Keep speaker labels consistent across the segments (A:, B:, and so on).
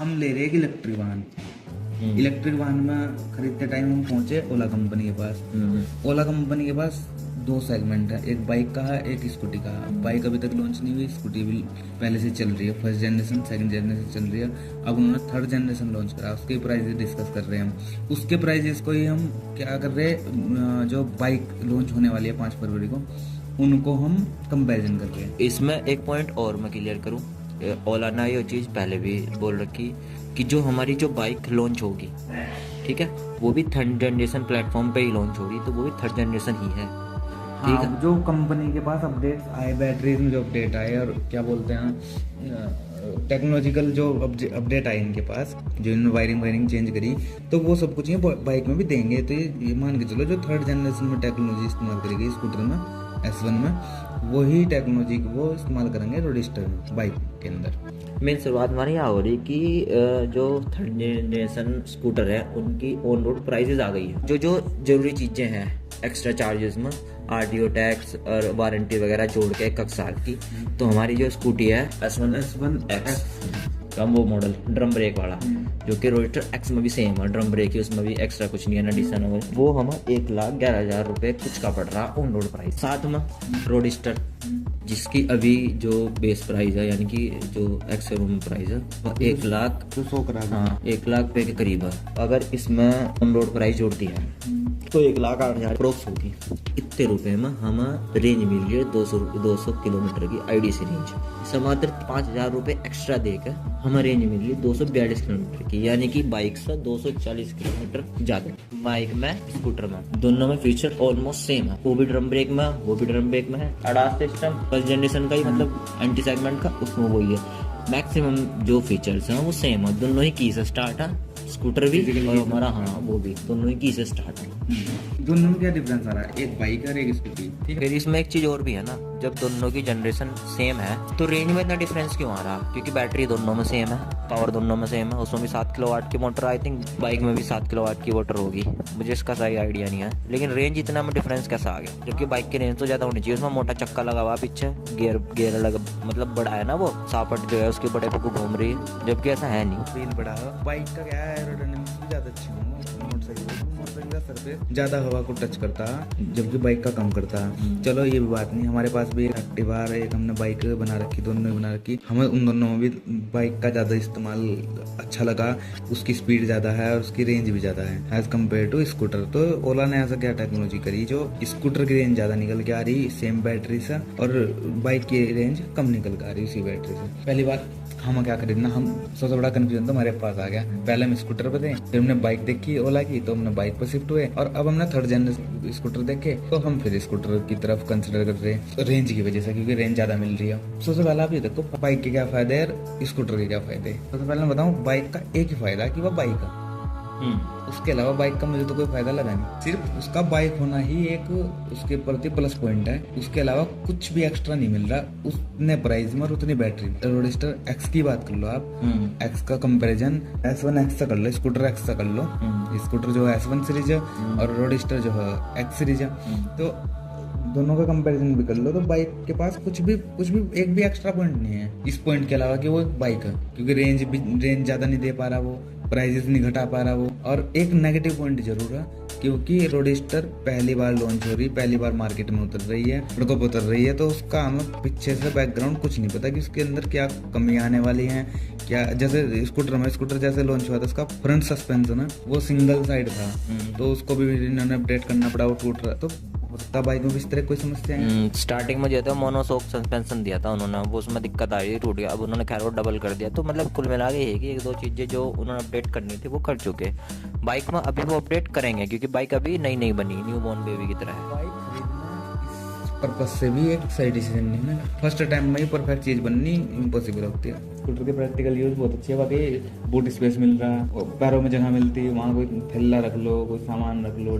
A: हम ले रहे हैं इलेक्ट्रिक वाहन। इलेक्ट्रिक वाहन में खरीदते टाइम हम पहुंचे ओला कंपनी के पास। ओला कंपनी के पास दो सेगमेंट है, एक बाइक का है, एक स्कूटी का है। बाइक अभी तक लॉन्च नहीं हुई, स्कूटी भी पहले से चल रही है, फर्स्ट जनरेशन सेकंड जनरेशन चल रही है। अब उन्होंने थर्ड जनरेशन लॉन्च करा, उसके प्राइजेस डिस्कस कर रहे हैं हम। उसके प्राइजेस को ही हम क्या कर रहे हैं, जो बाइक लॉन्च होने वाली है 5 फरवरी को, उनको हम कंपेरिजन कर रहे हैं।
B: इसमें एक पॉइंट और मैं क्लियर करूं, ओला ने ये चीज़ पहले भी बोल रखी कि जो हमारी जो बाइक लॉन्च होगी, ठीक है, वो भी थर्ड जनरेशन प्लेटफॉर्म पे ही लॉन्च होगी, तो वो भी थर्ड जनरेशन ही है। ठीक है,
A: हाँ, जो कंपनी के पास अपडेट आए, बैटरीज में जो अपडेट आए और क्या बोलते हैं टेक्नोलॉजिकल जो अपडेट आए इनके पास, जो इन्होंने वायरिंग चेंज करी, तो वो सब कुछ ये बाइक में भी देंगे। तो ये मान के चलो जो थर्ड जनरेशन में टेक्नोलॉजी इस्तेमाल करेगी स्कूटर में, S1 में, वही टेक्नोलॉजी को वो इस्तेमाल करेंगे रोडस्टर बाइक के अंदर।
B: मेन शुरुआत हमारी यहाँ हो रही कि जो थर्ड जनरेशन स्कूटर है उनकी ऑन रोड प्राइजेज आ गई है। जो जो जरूरी चीज़ें हैं एक्स्ट्रा चार्जेस में, RTO टैक्स और वारंटी वगैरह जोड़ के 1 साल की, तो हमारी जो स्कूटी है S1X का वो मॉडल ड्रम ब्रेक वाला, जो कि रोडस्टर X में भी सेम है, ड्रम ब्रेक है, उसमें भी एक्स्ट्रा कुछ नहीं है ना एडिशन है, वो हमें 1,11,000 रुपये कुछ का पड़ रहा ऑन रोड प्राइस। साथ में रोडस्टर जिसकी अभी जो बेस प्राइस है, यानी कि जो एक्स शोरूम प्राइस है वो 1,00,000
A: तो 100 करा,
B: हाँ 1,00,000 रुपये के करीब है। अगर इसमें ऑन रोड प्राइस जोड़ दिया है तो 1,08,000 अप्रोक्स होगी। इतने रुपए में हमें रेंज मिल रही है 200 किलोमीटर की IDC रेंज। इससे मात्र 5,000 रुपये एक्स्ट्रा देकर हमें रेंज मिल रही है 242 किलोमीटर की, यानी कि बाइक से 240 किलोमीटर ज़्यादा। बाइक में स्कूटर में दोनों में फीचर ऑलमोस्ट सेम है, वो भी ड्रम ब्रेक में, वो भी ड्रम ब्रेक में है। ADAS सिस्टम फर्स्ट जनरेशन का ही, मतलब एंटी सेगमेंट का, उसमें वही है। मैक्सिमम जो फीचर्स हैं वो सेम है, दोनों ही की से स्टार्ट है, स्कूटर भी और हमारा हाँ वो भी, दोनों ही की से स्टार्ट है।
A: दोनों में क्या डिफरेंस आ रहा है, एक बाइक और एक स्कूटी।
B: फिर इसमें एक चीज़ और भी है ना, जब दोनों की जनरेशन सेम है तो रेंज में इतना डिफरेंस क्यों आ रहा, क्योंकि बैटरी दोनों में सेम है, पावर दोनों में सेम है। उसमें भी 7 किलोवाट की मोटर, आई थिंक बाइक में भी 7 किलोवाट की मोटर होगी, मुझे इसका सही आइडिया नहीं है। लेकिन रेंज इतना में डिफरेंस कैसा आ गया, जबकि बाइक की रेंज तो ज़्यादा होनी चाहिए। उसमें मोटा चक्का लगा हुआ पीछे, गेयर अलग, मतलब बड़ा है ना, वो सापट जो है उसके बड़े पे घूम रही है, जबकि ऐसा है नहीं।
A: व्हील बड़ा है, बाइक का क्या है, एरोडायनामिक्स भी ज़्यादा अच्छी होंगे। मोटरसाइकिल का सरफेस ज़्यादा हवा को टच करता है, जबकि बाइक का कम करता है। चलो ये भी बात नहीं, हमारे पास भी एक एक्टिवा है, एक हमने बाइक बना रखी, दोनों बना रखी। हमें उन दोनों में भी बाइक का ज़्यादा इस्तेमाल अच्छा लगा, उसकी स्पीड ज़्यादा है और उसकी रेंज भी ज़्यादा है एज़ कम्पेयर टू स्कूटर। तो ओला ने ऐसा क्या टेक्नोलॉजी करी जो स्कूटर की रेंज ज़्यादा निकल के आ रही सेम बैटरी से, और बाइक की रेंज कम निकल के आ रही उसी बैटरी से। पहली बार हम क्या खरीदना, हम सबसे बड़ा कंफ्यूजन तो हमारे पास आ गया। पहले हम स्कूटर पे थे, फिर हमने बाइक देखी ओला की, तो हमने बाइक पर शिफ्ट हुए, और अब हमने थर्ड जनरेशन स्कूटर देखे, तो हम फिर स्कूटर की तरफ कंसिडर कर रहे हैं रेंज की वजह से, क्योंकि रेंज ज्यादा मिल रही है। सबसे पहले आप ये देखो बाइक के क्या फायदे है और स्कूटर के क्या फायदे। सबसे पहले मैं बताऊँ, बाइक का एक ही फायदा है कि वह बाइक है, उसके अलावा बाइक का मुझे तो कोई फायदा लगा नहीं। सिर्फ उसका बाइक होना ही एक उसके प्रति प्लस पॉइंट है, उसके अलावा कुछ भी एक्स्ट्रा नहीं मिल रहा उतने प्राइस में और उतनी बैटरी में। रोडस्टर X की बात कर लो आप, X का कंपैरिजन S1X से कर लो, स्कूटर X से कर लो। स्कूटर जो है S1 सीरीज है और रोडस्टर जो है X सीरीज है, तो दोनों का कंपैरिजन भी कर लो, तो बाइक के पास कुछ भी एक भी एक्स्ट्रा पॉइंट नहीं है इस पॉइंट के अलावा कि वो एक बाइक है, क्योंकि रेंज ज्यादा नहीं दे पा रहा वो, प्राइजेस नहीं घटा पा रहा वो। और एक नेगेटिव पॉइंट जरूर है, क्योंकि रोडस्टर पहली बार लॉन्च हो रही, पहली बार मार्केट में उतर रही है, सड़कों पर उतर रही है, तो उसका हमें पीछे से बैकग्राउंड कुछ नहीं पता कि उसके अंदर क्या कमियां आने वाली हैं क्या। जैसे स्कूटर जैसे लॉन्च हुआ था, उसका फ्रंट सस्पेंशन है वो सिंगल साइड था, तो उसको भी इन्होंने अपडेट करना पड़ा, वो टूट रहा। तो तब बाइक में भी इस तरह कोई समस्या है।
B: स्टार्टिंग में जो था मोनोशॉक सस्पेंशन दिया था उन्होंने, वो उसमें दिक्कत आ रही थी, टूट गया। अब उन्होंने खैर वो डबल कर दिया, तो मतलब कुल मिला के है कि 1-2 चीज़ें जो उन्होंने अपडेट करनी थी वो कर चुके। बाइक में अभी वो अपडेट करेंगे, क्योंकि बाइक अभी नई बनी, न्यू बॉर्न बेबी की तरह है।
A: बाइक खरीदना पर्पज से भी एक सही डिसीजन नहीं है। फर्स्ट टाइम में ही परफेक्ट चीज़ बननी इम्पॉसिबल होती है। स्कूटर के प्रैक्टिकल यूज बहुत अच्छी है, बाकी बूट स्पेस मिल रहा है, पैरों में जगह मिलती है, वहाँ कोई थैला रख लो, कोई सामान रख लो,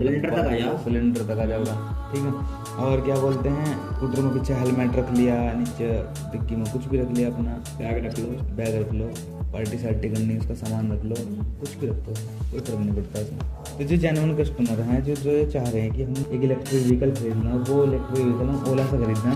A: सिलेंडर तक आ जाएगा, ठीक है। और क्या बोलते हैं, स्कूटर में पीछे हेलमेट रख लिया, नीचे डिक्की में कुछ भी रख लिया, अपना बैग रख लो, पार्टी सार्टी करनी उसका सामान रख लो, कुछ भी रख दो, कोई फर्क नहीं पड़ता इसमें। तो जो जेन्युइन कस्टमर हैं जो ये चाह रहे हैं कि हम एक इलेक्ट्रिक व्हीकल खरीदना, वो इलेक्ट्रिक व्हीकल हम ओला से खरीदना,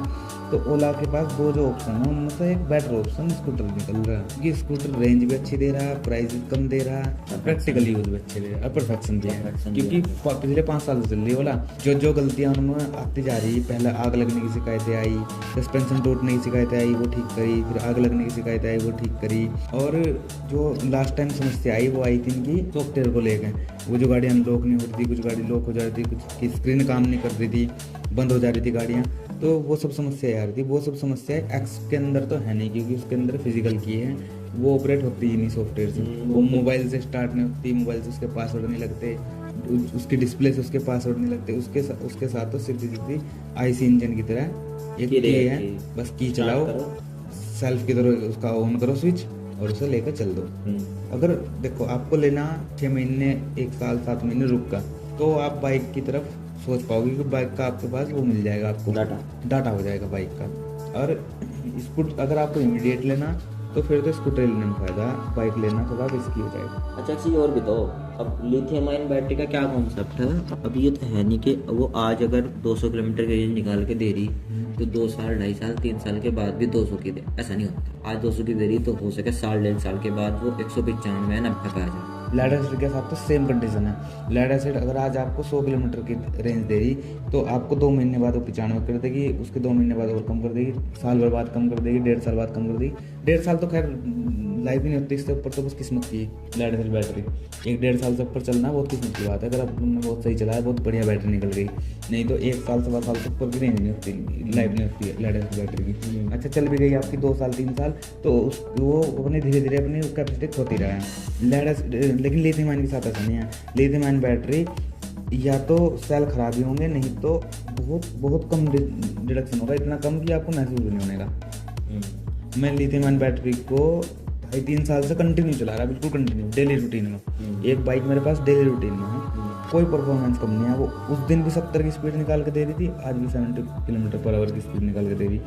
A: तो ओला के पास दो जो ऑप्शन है उनमें से एक बेटर ऑप्शन स्कूटर निकल रहा है, क्योंकि स्कूटर रेंज भी अच्छी दे रहा है, प्राइस भी कम दे रहा है, प्रैक्टिकल यूज भी अच्छे दे रहा है, परफेक्शन भी है, क्योंकि पिछले 5 साल से चल रही है ओला। जो गलतियां उनमें आती जा रही है, पहले आग लगने की शिकायतें आई, सस्पेंशन टूटने की शिकायतें आई, वो ठीक करी, फिर आग लगने की शिकायतें आई, वो ठीक करी, और जो लास्ट टाइम समस्या आई वो आई थी इनकी सॉफ्टवेयर को लेकर, वो जो गाड़ियाँ अनलॉक नहीं होती थी, कुछ गाड़ी लॉक हो जा रही थी, कुछ की स्क्रीन काम नहीं कर रही थी, बंद हो जा रही थी गाड़ियाँ, तो वो सब समस्याएं आ रही थी। वो सब समस्याएं एक्स के अंदर तो है नहीं, क्योंकि उसके अंदर फिजिकल की है, वो ऑपरेट होती ही नहीं सॉफ्टवेयर से, वो मोबाइल से स्टार्ट नहीं होती, मोबाइल से उसके पासवर्ड नहीं लगते, उसकी डिस्प्ले से उसके पासवर्ड नहीं लगते, उसके साथ तो सीधी आईसी इंजन की तरह एक की है, बस की चलाओ, सेल्फ की तरह उसका ऑन करो स्विच और उसे लेकर चल दो। अगर देखो आपको लेना 6 महीने, 1 साल, 7 महीने रुक का, तो आप बाइक की तरफ सोच पाओगे कि बाइक का आपके पास वो मिल जाएगा, आपको डाटा हो जाएगा बाइक का। और स्कूटर अगर आपको इमीडिएट लेना तो फिर तो स्कूटर लेने में फायदा, बाइक लेना थोड़ा रिस्की हो जाएगा।
B: अच्छा चीज़ और भी तो, अब लिथियम आयन बैटरी का क्या कॉन्सेप्ट है? अब ये तो है नहीं कि वो आज अगर 200 किलोमीटर की रेंज निकाल के दे रही तो 2 साल, 2.5 साल, 3 साल के बाद भी 200 की दे, ऐसा नहीं होता। आज 200 की दे रही तो हो सके साल, 1.5 साल के बाद वो 195 90 पे आ जाए।
A: लेड एसिड के साथ तो सेम कंडीशन है। लेड एसिड अगर आज आपको 100 किलोमीटर की रेंज दे रही तो आपको 2 महीने बाद वो 95 कर देगी, उसके 2 महीने बाद और कम कर देगी, साल भर बाद कम कर देगी, 1.5 साल बाद कम कर देगी। 1.5 साल तो खैर लाइफ ही नहीं होती, इससे ऊपर तो बस किस्मत की लेड एसिड बैटरी। 1-1.5 साल से ऊपर चलना बहुत किस्मत की बात है। अगर आपने बहुत सही चलाया, बहुत बढ़िया बैटरी निकल गई, नहीं तो 1 साल से 2 साल से ऊपर की रेंज नहीं होती, लाइफ नहीं होती है लेड एसिड बैटरी की। अच्छा चल भी गई आपकी 2 साल 3 साल तो वो अपने धीरे धीरे अपनी कैपेसिटी खोती रहा है लेड एसिड। लेकिन लिथियम आयन के साथ ऐसा नहीं है। लिथियम आयन बैटरी या तो सेल खराब ही होंगे, नहीं तो बहुत कम डिडक्शन होगा, इतना कम कि आपको महसूस भी नहीं होने का। मैं लिथियम आयन बैटरी को 2.5-3 साल से कंटिन्यू चला रहा है, बिल्कुल कंटिन्यू, डेली रूटीन में। एक बाइक मेरे पास डेली रूटीन में है, कोई परफॉर्मेंस कम नहीं है। वो उस दिन भी 70 की स्पीड निकाल के दे रही थी, आज भी 70 किलोमीटर पर आवर की स्पीड निकाल के दे रही।